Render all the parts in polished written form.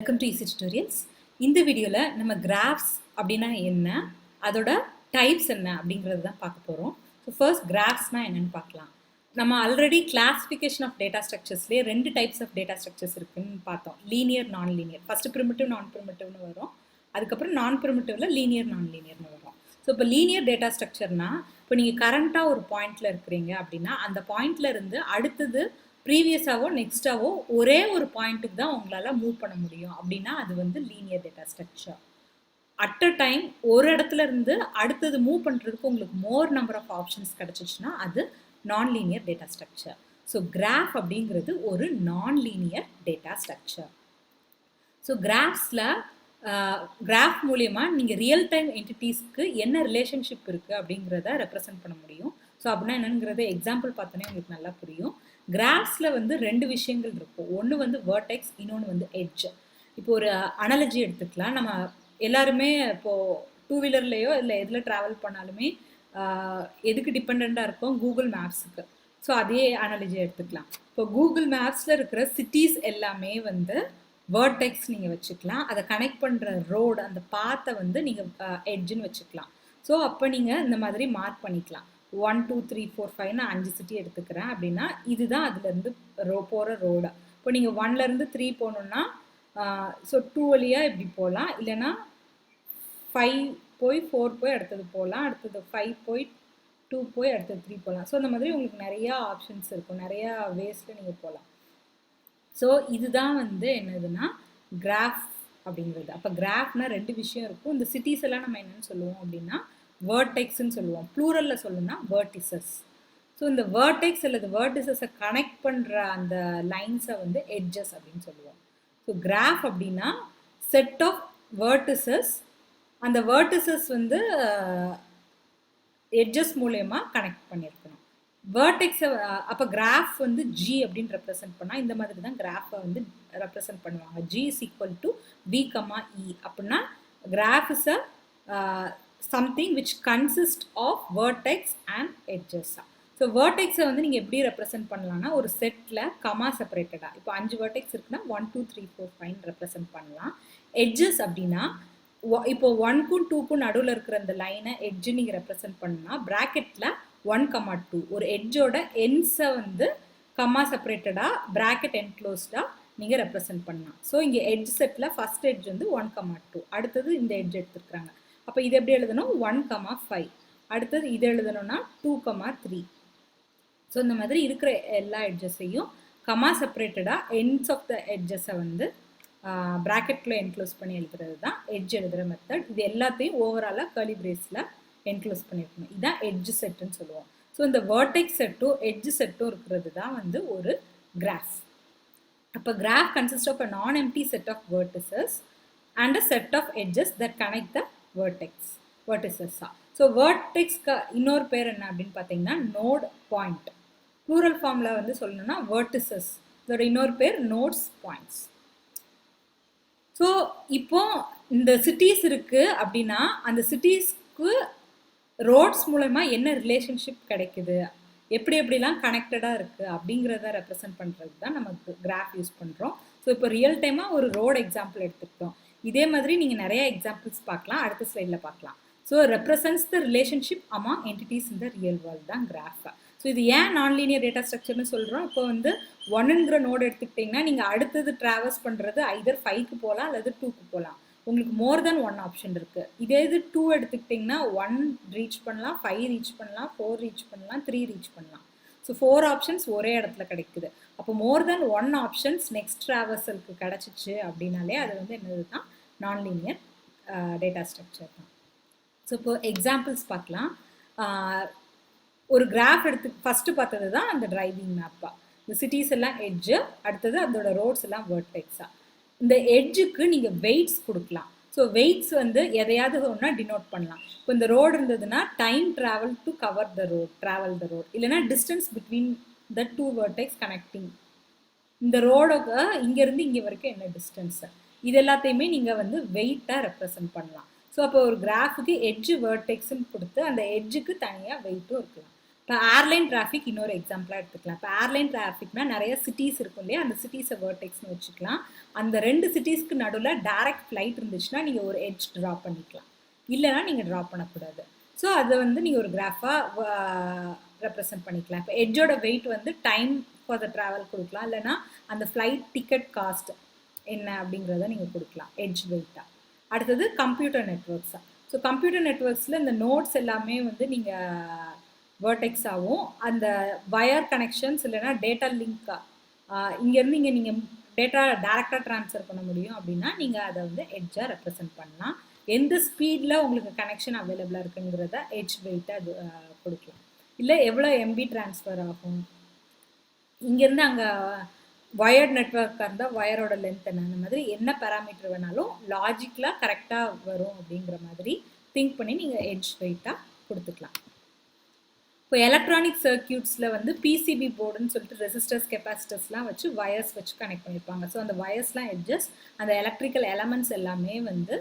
Welcome to Eezytutorials. இந்த வீடியோவில் நம்ம கிராஃப்ஸ் அப்படின்னா என்ன, அதோட டைப்ஸ் என்ன அப்படிங்கிறது தான் பார்க்க போகிறோம். ஸோ ஃபர்ஸ்ட் கிராஃப்ஸ்னால் என்னென்னு பார்க்கலாம். நம்ம ஆல்ரெடி கிளாஸிஃபிகேஷன் ஆஃப் டேட்டா ஸ்ட்ரக்சர்ஸ்லேயே 2 டைப்ஸ் ஆஃப் டேட்டா ஸ்ட்ரக்சர்ஸ் இருக்குதுன்னு பார்த்தோம். லீனியர், நான் லீனியர். ஃபஸ்ட்டு ப்ரிமிட்டிவ், நான் ப்ரிமிட்டிவ்னு வரும். அதுக்கப்புறம் நான் ப்ரிமிட்டிவில் லீனியர், நான் லீனியர்னு வரும். ஸோ இப்போ லீனியர் டேட்டா ஸ்ட்ரக்சர்னால் இப்போ நீங்கள் கரண்ட்டாக ஒரு பாயிண்டில் இருக்கிறீங்க அப்படின்னா அந்த பாயிண்டில் இருந்து அடுத்தது ப்ரீவியஸாவோ நெக்ஸ்டாவோ ஒரே ஒரு பாயிண்ட்டுக்கு தான் உங்களால் மூவ் பண்ண முடியும் அப்படின்னா அது வந்து linear data structure. At a time ஒரு இடத்துல இருந்து அடுத்தது மூவ் பண்ணுறதுக்கு உங்களுக்கு மோர் நம்பர் ஆஃப் ஆப்ஷன்ஸ் கிடச்சிச்சுன்னா அது நான் linear data structure. So graph அப்படிங்கிறது ஒரு நான் linear data structure. So graph மூலயமா நீங்கள் ரியல் டைம் என்டிட்டிஸ்க்கு என்ன ரிலேஷன்ஷிப் இருக்குது அப்படிங்கிறத ரெப்ரசன்ட் பண்ண முடியும். ஸோ அப்படின்னா என்னங்கிறத எக்ஸாம்பிள் பார்த்தோன்னே உங்களுக்கு நல்லா புரியும். கிராஃப்ஸில் வந்து 2 விஷயங்கள் இருக்கும். ஒன்று வந்து vertex, இன்னொன்று வந்து எட்ஜ். இப்போ ஒரு அனாலஜி எடுத்துக்கலாம். நம்ம எல்லாருமே இப்போது 2 வீலர்லேயோ இல்லை எதில் ட்ராவல் பண்ணாலுமே எதுக்கு டிபெண்ட்டாக இருக்கும்? கூகுள் மேப்ஸுக்கு. ஸோ அதே அனாலஜி எடுத்துக்கலாம். இப்போ கூகுள் மேப்ஸில் இருக்கிற சிட்டிஸ் எல்லாமே வந்து vertex நீங்கள் வச்சுக்கலாம். அதை கனெக்ட் பண்ணுற ரோடு, அந்த பாத்தை வந்து நீங்கள் எட்ஜுன்னு வச்சுக்கலாம். ஸோ அப்போ நீங்கள் இந்த மாதிரி மார்க் பண்ணிக்கலாம். 1 2 3 4 5 5 சிட்டி எடுத்துக்கிறேன் அப்படின்னா இதுதான் அதுலேருந்து போகிற ரோடு. இப்போ நீங்கள் 1லேருந்து 3 போகணுன்னா ஸோ 2 வழியாக இப்படி போகலாம், இல்லைன்னா 5 போய் 4 போய் அடுத்தது போகலாம், அடுத்தது 5 போய் 2 போய் அடுத்தது 3 போகலாம். ஸோ இந்த மாதிரி உங்களுக்கு நிறையா ஆப்ஷன்ஸ் இருக்கும், நிறையா வேஸில் நீங்கள் போகலாம். ஸோ இதுதான் வந்து என்னதுன்னா கிராஃப் அப்படிங்கிறது. அப்போ கிராஃப்னா 2 விஷயம் இருக்கும். இந்த சிட்டிஸ் எல்லாம் நம்ம என்னென்னு சொல்லுவோம் அப்படின்னா vertexன்னு சொல்லுவோம். ப்ளூரலில் சொல்லணும்னா vertices. ஸோ இந்த vertex அல்லது verticesஸை கனெக்ட் பண்ணுற அந்த லைன்ஸை வந்து எட்ஜஸ் அப்படின்னு சொல்லுவோம். ஸோ கிராஃப் அப்படின்னா செட் ஆஃப் vertices, அந்த vertices வந்து எட்ஜஸ் மூலயமா கனெக்ட் பண்ணியிருக்கணும். vertexை அப்போ கிராஃப் வந்து ஜி அப்படின்னு ரெப்ரசன்ட் பண்ணால் இந்த மாதிரி தான் கிராஃபை வந்து ரெப்ரசன்ட் பண்ணுவாங்க. G is equal to V, E அப்படின்னா graph is something which consists of vertex and edges. So vertexை வந்து நீங்கள் எப்படி ரெப்ரசன்ட் பண்ணலாம்னா ஒரு செட்டில் கமா செப்பரேட்டடாக இப்போ 5 vertex இருக்குன்னா 1 2 3 4 5 ரெப்ரசன்ட் பண்ணலாம். எட்ஜஸ் அப்படின்னா இப்போ 1க்கும் 2க்கும் நடுவில் இருக்கிற அந்த லைனை எட்ஜு நீங்கள் ரெப்ரசன்ட் பண்ணால் ப்ராக்கெட்டில் 1, 2 ஒரு எட்ஜோட எண்ட்ஸை வந்து கமா செப்பரேட்டடாக ப்ராக்கெட் என்க்ளோஸ்டாக நீங்கள் ரெப்ரசன்ட் பண்ணலாம். ஸோ இங்கே எட்ஜ் செட்டில் ஃபஸ்ட் எட்ஜ் வந்து 1, 2 அடுத்தது இந்த எட்ஜ் எடுத்துருக்குறாங்க. அப்போ இது எப்படி எழுதணும்? 1, 5 அடுத்தது இது எழுதணும்னா 2, 3. ஸோ இந்த மாதிரி இருக்கிற எல்லா எட்ஜஸையும் கமா செப்பரேட்டடாக எண்ட்ஸ் ஆஃப் த எட்ஜஸை வந்து ப்ராக்கெட்டில் என்க்ளோஸ் பண்ணி எழுதுறது தான் எட்ஜ் எழுதுகிற மெத்தட். இது எல்லாத்தையும் ஓவராலாக கர்லி பிரேஸில் என்க்ளோஸ் பண்ணியிருக்கணும். இதுதான் எட்ஜ் செட்டுன்னு சொல்லுவோம். ஸோ இந்த vertex செட்டும் எட்ஜ் செட்டும் இருக்கிறது தான் வந்து ஒரு கிராஃப். அப்போ graph consist of a non empty set of vertices and a set of edges that connect the vertices. So vertexக்கு இன்னொரு பேர் என்ன அப்படின்னு பார்த்தீங்கன்னா நோட் பாயிண்ட். ப்ளூரல் ஃபார்மில் வந்து சொல்லணும்னா vertices, இதோட இன்னொரு பேர் நோட்ஸ் பாயிண்ட்ஸ். ஸோ இப்போ இந்த சிட்டிஸ் இருக்குது அப்படின்னா அந்த சிட்டிஸ்க்கு ரோட்ஸ் மூலமா என்ன ரிலேஷன்ஷிப் கிடைக்குது, எப்படி எப்படிலாம் கனெக்டடாக இருக்குது அப்படிங்கிறத ரெப்ரசன்ட் பண்ணுறது தான் நம்ம கிராஃப் யூஸ் பண்ணுறோம். ஸோ இப்போ ரியல் டைமாக ஒரு ரோடு எக்ஸாம்பிள் எடுத்துக்கிட்டோம். இதே மாதிரி நீங்கள் நிறைய எக்ஸாம்பிள்ஸ் பார்க்கலாம், அடுத்த ஸ்லைடில் பார்க்கலாம். So represents the relationship among entities in the real world தான் கிராஃப். ஸோ இது ஏன் நான் லீனியர் டேட்டா ஸ்ட்ரக்சர்னு சொல்கிறோம்? இப்போ வந்து 1ங்கிற நோடு எடுத்துக்கிட்டிங்கன்னா நீங்கள் அடுத்தது ட்ராவல்ஸ் பண்ணுறது ஐதர் 5க்கு போகலாம் அல்லது 2க்கு போகலாம். உங்களுக்கு மோர் தென் 1 ஆப்ஷன் இருக்குது. இதே இது 2 எடுத்துக்கிட்டிங்கன்னா 1 ரீச் பண்ணலாம், 5 ரீச் பண்ணலாம், 4 ரீச் பண்ணலாம், 3 ரீச் பண்ணலாம். ஸோ 4 ஆப்ஷன்ஸ் ஒரே இடத்துல கிடைக்குது. அப்போ மோர் தென் 1 ஆப்ஷன்ஸ் நெக்ஸ்ட் ட்ராவல்ஸலுக்கு கிடச்சிச்சு அப்படின்னாலே அது வந்து என்னது தான் நான் லீனியர் டேட்டா ஸ்ட்ரக்சர் தான். ஸோ இப்போ எக்ஸாம்பிள்ஸ் பார்க்கலாம். ஒரு கிராஃப் எடுத்து ஃபஸ்ட்டு பார்த்தது தான் அந்த டிரைவிங் மேப்பாக. இந்த சிட்டிஸ் எல்லாம் எட்ஜு, அடுத்தது அதோட ரோட்ஸ் எல்லாம் வெர்டெக்ஸாக. இந்த எட்ஜுக்கு நீங்கள் வெயிட்ஸ் கொடுக்கலாம். ஸோ வெயிட்ஸ் வந்து எதையாவது ஒன்றா டினோட் பண்ணலாம். இப்போ இந்த ரோடு இருந்ததுன்னா time travel to cover the road, travel the road, இல்லைனா distance between the 2 vertex connecting. இந்த ரோடுக்கு இங்கேருந்து இங்கே வரைக்கும் என்ன டிஸ்டன்ஸு, இது எல்லாத்தையுமே நீங்கள் வந்து வெயிட்டாக ரெப்ரசன்ட் பண்ணலாம். ஸோ அப்போ ஒரு கிராஃபுக்கு எட்ஜு வெர்டெக்ஸ்ன்னு கொடுத்து அந்த எட்ஜுக்கு தனியாக வெயிட்டும் இருக்கலாம். இப்போ ஏர்லைன் டிராஃபிக் இன்னொரு எக்ஸாம்பிளாக எடுத்துக்கலாம். இப்போ ஏர்லைன் டிராஃபிக்னா நிறைய சிட்டிஸ் இருக்கும் இல்லையா, அந்த சிட்டிஸை வேர்டெக்ஸ்னு வச்சுக்கலாம். அந்த 2 சிட்டிஸ்க்கு நடுவில் டைரக்ட் ஃப்ளைட் இருந்துச்சுன்னா நீங்கள் ஒரு எட்ஜ் ட்ரா பண்ணிக்கலாம், இல்லைனா நீங்கள் ட்ரா பண்ணக்கூடாது. ஸோ அதை வந்து நீங்கள் ஒரு கிராஃபாக ரெப்ரசன்ட் பண்ணிக்கலாம். இப்போ எட்ஜோட வெயிட் வந்து டைம் ஃபார் த ட்ராவல் கொடுக்கலாம், இல்லைனா அந்த ஃப்ளைட் டிக்கெட் காஸ்ட் என்ன அப்படிங்கிறத நீங்கள் கொடுக்கலாம் எட்ஜ் வெயிட்டாக. அடுத்தது கம்ப்யூட்டர் நெட்ஒர்க்ஸாக. ஸோ கம்ப்யூட்டர் நெட்ஒர்க்ஸில் இந்த நோட்ஸ் எல்லாமே வந்து நீங்கள் வேர்டெக்ஸாகவும், அந்த வயர் கனெக்ஷன்ஸ் இல்லைனா டேட்டா லிங்காக இங்கேருந்து இங்கே நீங்கள் டேட்டா டேரெக்டாக ட்ரான்ஸ்ஃபர் பண்ண முடியும் அப்படின்னா நீங்கள் அதை வந்து எட்ஜாக ரெப்ரசன்ட் பண்ணலாம். எந்த ஸ்பீடில் உங்களுக்கு கனெக்ஷன் அவைலபிளாக இருக்குங்கிறத எட்ஜ் வெயிட்டாக அது கொடுக்கலாம். இல்லை எவ்வளோ எம்பி ட்ரான்ஸ்ஃபர் ஆகும், இங்கேருந்து அங்கே வயர்ட் நெட்ஒர்க்காக இருந்தால் வயரோட லென்த் என்ன, அந்த மாதிரி என்ன பேராமீட்டர் வேணாலும் லாஜிக்கலாக கரெக்டாக வரும் அப்படிங்கிற மாதிரி திங்க் பண்ணி நீங்கள் எட்ஜ் வெயிட்டாக கொடுத்துக்கலாம். இப்போ எலக்ட்ரானிக் சர்க்கியூட்ஸில் வந்து பிசிபி போர்டுன்னு சொல்லிட்டு ரெசிஸ்டர்ஸ் கெப்பாசிட்டர்ஸ்லாம் வச்சு வயர்ஸ் வச்சு கனெக்ட் பண்ணியிருப்பாங்க. ஸோ அந்த வயர்ஸ்லாம் எட்ஜஸ், அந்த எலக்ட்ரிக்கல் எலமெண்ட்ஸ் எல்லாமே வந்து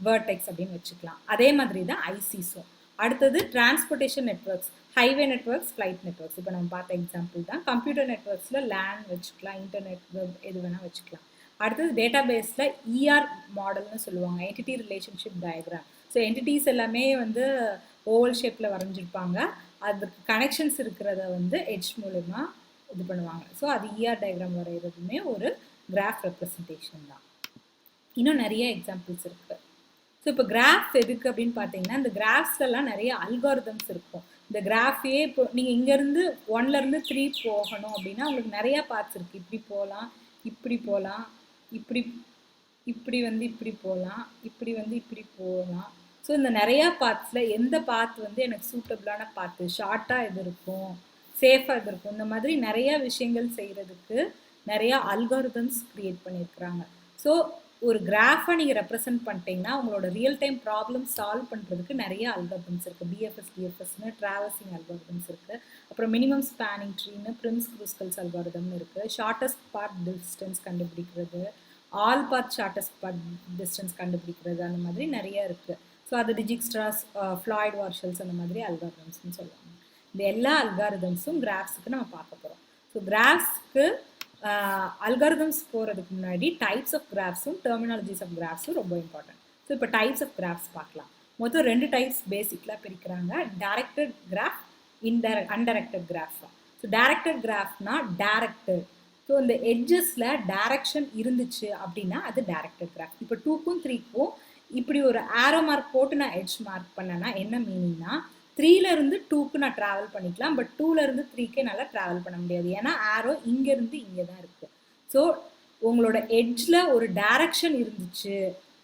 வேர்டெக்ஸ் அப்படின்னு வச்சுக்கலாம். அதே மாதிரி தான் ஐசிஸும். அடுத்தது transportation networks, highway networks, flight networks. இப்போ நம்ம பார்த்த எக்ஸாம்பிள் தான். கம்ப்யூட்டர் நெட்ஒர்க்ஸில் லேன் வச்சுக்கலாம், இன்டர்நெட், வெப் எது வேணால் வச்சுக்கலாம். அடுத்தது டேட்டா பேஸில் இஆர் மாடல்னு சொல்லுவாங்க, entity relationship diagram. So entities எல்லாமே வந்து ஓவல் ஷேப்பில் வரைஞ்சிருப்பாங்க, அதுக்கு கனெக்ஷன்ஸ் இருக்கிறத வந்து எட்ஜ் மூலமா இது பண்ணுவாங்க. ஸோ அது இஆர் டயக்ராம் வரைகிறதுமே ஒரு கிராஃப் ரெப்ரசன்டேஷன் தான். இன்னும் நிறைய எக்ஸாம்பிள்ஸ் இருக்குது. ஸோ இப்போ கிராஃப் எதுக்கு அப்படின்னு பார்த்தீங்கன்னா, இந்த கிராஃப்ஸ்லாம் நிறைய அல்காரிதம்ஸ் இருக்கும். இந்த கிராஃபே இப்போ நீங்கள் இங்கேருந்து 1லேருந்து 3 போகணும் அப்படின்னா உங்களுக்கு நிறையா பார்ட்ஸ் இருக்குது. இப்படி போகலாம், இப்படி போகலாம், இப்படி இப்படி வந்து இப்படி போகலாம், இப்படி வந்து இப்படி போகலாம். ஸோ இந்த நிறையா பார்ட்ஸில் எந்த பார்ட் வந்து எனக்கு சூட்டபிளான பார்த்து, ஷார்ட்டாக எது இருக்கும், சேஃபாக எது இருக்கும், இந்த மாதிரி நிறையா விஷயங்கள் செய்கிறதுக்கு நிறையா அல்காரிதம்ஸ் க்ரியேட் பண்ணியிருக்கிறாங்க. ஸோ ஒரு கிராஃபை நீங்கள் ரெப்ரசன்ட் பண்ணிட்டீங்கன்னா உங்களோட ரியல் டைம் ப்ராப்ளம் சால்வ் பண்ணுறதுக்கு நிறைய அல்காரிதம்ஸ் இருக்குது. பிஎஃப்எஸ் டிஎஃப்எஸ்னு ட்ராவல்சிங் அல்காரிதம்ஸ் இருக்குது. அப்புறம் மினிமம் ஸ்பேனிங் ட்ரீன்னு பிரிம்ஸ் க்ரூஸ்கல்ஸ் அல்காரிதம்னு இருக்குது. ஷார்ட்டஸ்ட் பார்ட் டிஸ்டன்ஸ் கண்டுபிடிக்கிறது, all part shortest part distance கண்டுபிடிக்கிறது, அந்த மாதிரி நிறைய இருக்குது. ஸோ அது டிஜிக்ஸ்ட்ராஸ், ஃப்ளாய்ட் வார்ஷல்ஸ், அந்த மாதிரி அல்காரிதம்ஸ்னு சொல்லுவாங்க. இந்த எல்லா அல்காரிதம்ஸும் கிராஃப்ஸுக்கு நம்ம பார்க்க போகிறோம். ஸோ கிராஃப்ஸ்க்கு அல்காரிதம்ஸ் போகிறதுக்கு முன்னாடி டைப்ஸ் ஆஃப் கிராஃப்ஸும் டெர்மினாலஜிஸ் ஆஃப் கிராஃப்ஸும் ரொம்ப இம்பார்ட்டன்ட். ஸோ இப்போ டைப்ஸ் ஆஃப் கிராஃப்ஸ் பார்க்கலாம். மொத்தம் 2 டைப்ஸ் பேசிக்கலாக பிரிக்கிறாங்க, directed graph, undirected graph. So directed கிராஃப்னா டைரக்டட். ஸோ இந்த எட்ஜஸில் டைரக்ஷன் இருந்துச்சு அப்படின்னா அது டைரக்டட் கிராஃப். இப்போ 2க்கும் 3க்கும் இப்படி ஒரு ஆரோ மார்க் போட்டு நான் எட்ஜ் மார்க் பண்ணேன்னா என்ன மீனிங்னா, 3லேருந்து 2க்கு நான் ட்ராவல் பண்ணிக்கலாம், பட் 2லேருந்து 3க்கே நல்லா ட்ராவல் பண்ண முடியாது, ஏன்னா ஆரோ இங்கேருந்து இங்கே தான் இருக்குது. ஸோ உங்களோட எட்ஜில் ஒரு டைரக்ஷன் இருந்துச்சு,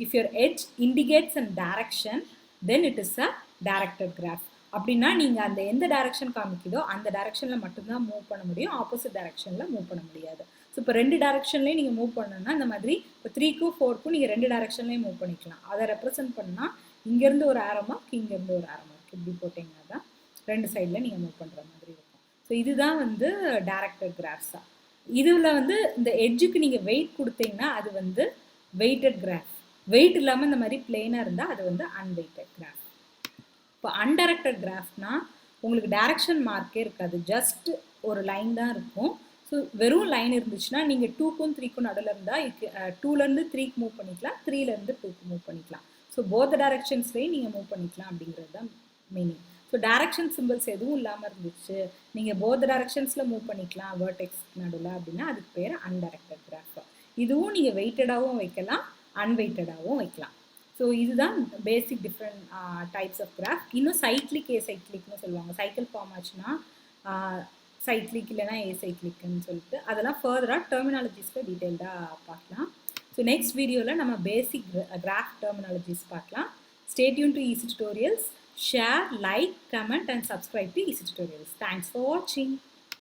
if your edge indicates and direction then it is a directed graph. அப்படின்னா நீங்கள் அந்த எந்த டைரக்ஷன் காமிக்குதோ அந்த டைரக்ஷனில் மட்டும்தான் மூவ் பண்ண முடியும், ஆப்போசிட் டைரக்ஷனில் மூவ் பண்ண முடியாது. ஸோ இப்போ 2 டைரக்ஷன்லேயும் நீங்கள் மூவ் பண்ணணும்னா இந்த மாதிரி இப்போ 3க்கும் 4க்கும் நீங்கள் 2 டைரக்ஷன்லேயும் மூவ் பண்ணிக்கலாம். அதை ரெப்ரசென்ட் பண்ணால் இங்கேருந்து ஒரு ஆரோ மார்க், இங்கேருந்து ஒரு ஆரோ மார்க், இப்படி போட்டிங்கன்னா தான் 2 சைடில் நீங்கள் மூவ் பண்ணுற மாதிரி இருக்கும். ஸோ இதுதான் வந்து டைரக்டட் கிராஃப்ஸாக. இதில் வந்து இந்த எட்ஜுக்கு நீங்கள் வெயிட் கொடுத்தீங்கன்னா அது வந்து வெயிட்டட் கிராஃப். வெயிட் இல்லாமல் இந்த மாதிரி பிளெயினாக இருந்தால் அது வந்து அன்வெயிட்டட் கிராஃப். இப்போ அன்டைரக்டட் கிராஃப்னா உங்களுக்கு டைரக்ஷன் மார்க்கே இருக்காது, ஜஸ்ட் ஒரு லைன் தான் இருக்கும். ஸோ வெறும் லைன் இருந்துச்சுன்னா நீங்கள் 2க்கும் 3க்கும் நடுவில் இருந்தால் 2லேருந்து 3க்கு மூவ் பண்ணிக்கலாம், 3லேருந்து 2க்கு மூவ் பண்ணிக்கலாம். ஸோ போத் டைரக்ஷன்ஸ்லேயும் நீங்கள் மூவ் பண்ணிக்கலாம் அப்படிங்கிறது தான் மீனிங். ஸோ டைரக்ஷன் சிம்பிள்ஸ் எதுவும் இல்லாமல் இருந்துச்சு, நீங்கள் போத் டைரக்ஷன்ஸில் மூவ் பண்ணிக்கலாம் வேர்டெக்ஸ் நடுவில் அப்படின்னா அதுக்கு பேர் அன்டைரக்டட் கிராஃப். இதுவும் நீங்கள் வெயிட்டடாகவும் வைக்கலாம், அன்வெயிட்டடாகவும் வைக்கலாம். ஸோ இதுதான் basic different types of graph. இன்னும் சைக்ளிக், ஏசைக்ளிக்னு சொல்லுவாங்க. சைக்கிள் ஃபார்ம் ஆச்சுன்னா சைக்ளிக், இல்லைனா ஏசைக்ளிக்னு சொல்லிட்டு அதெல்லாம் ஃபர்தராக டெர்மினாலஜிஸில் டீட்டெயில்டாக பார்க்கலாம். ஸோ நெக்ஸ்ட் வீடியோவில் நம்ம பேசிக் கிராஃப் டெர்மினாலஜிஸ் பார்க்கலாம். Stay tuned to Eezytutorials. Share, like, comment and subscribe to Eezytutorials. Thanks for watching.